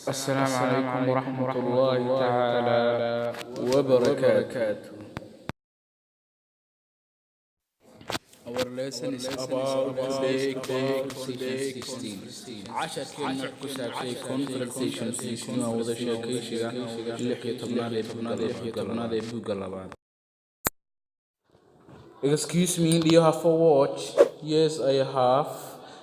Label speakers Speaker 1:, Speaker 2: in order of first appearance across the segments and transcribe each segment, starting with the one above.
Speaker 1: السلام عليكم ورحمة الله تعالى وبركاته. Our lesson is about today conversation 16. عشر كلمات كسابسي conversation 16 wadasheekeysiga 16 ee buugga labaad. Excuse me, do you have a watch? Yes, I have.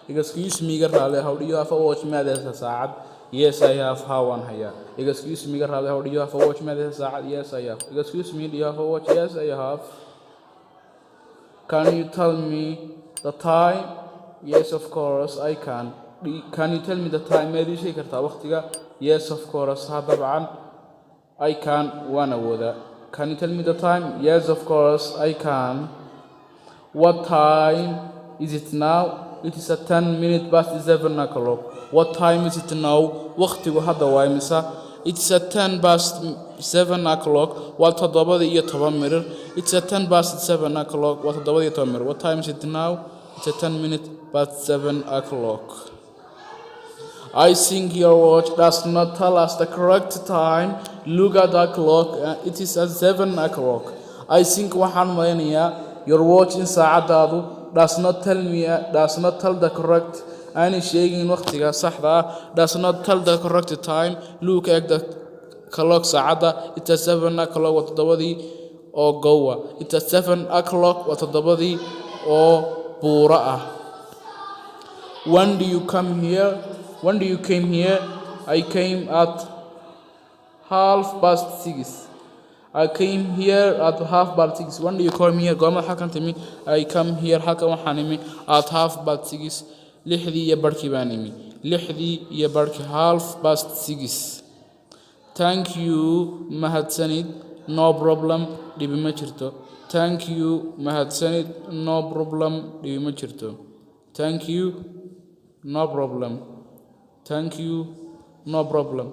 Speaker 1: Excuse me, garale, how do you have a watch? Maadada saacad. Yes, I have. How one haya. Excuse me, garale, how do you have a watch? Maadada saacad. Yes, I have. Excuse me, do you have a watch? Yes, I have. Can you tell me the time? Yes, of course, I can. Can you tell me the time? ما دي شيء كرتا وقتها. Yes, of course, ها طبعا. I can وانا وذا. Can you tell me the time? Yes, of course, I can. What time is it now? It is at 10 minutes past 7 o'clock. What time is it now? وقتها هذا وايمسا. It is at 10 past 7 o'clock. What mirror? It's at 10 past 7 o'clock. What time is it now? It's at 10 minutes past 7 o'clock. I think your watch does not tell us the correct time. Look at the clock. It is at 7 o'clock. I think waxaan maleynayaa your watch in saacadaadu does not tell the correct aanay sheegin waqtiga saxda ah. Does not tell the correct time. Look at the clock saacada. It's at 7 o'clock. Waa todobadii oo gowa. It's at 7 o'clock. Waa todobadii oo buura ah. When do you come here? When do you came here? I came at 6:30. I came here at 6:30. When do you come here? Goorma halkan timi? I come here halkan waxaan imi at 6:30. lixdii iyo barkii baan imi. 6:30. Thank you, mahadsanid. No problem, dhibi ma jirto. Thank you, mahadsanid. No problem, dhibi ma jirto. Thank you, no problem. Thank you, no problem.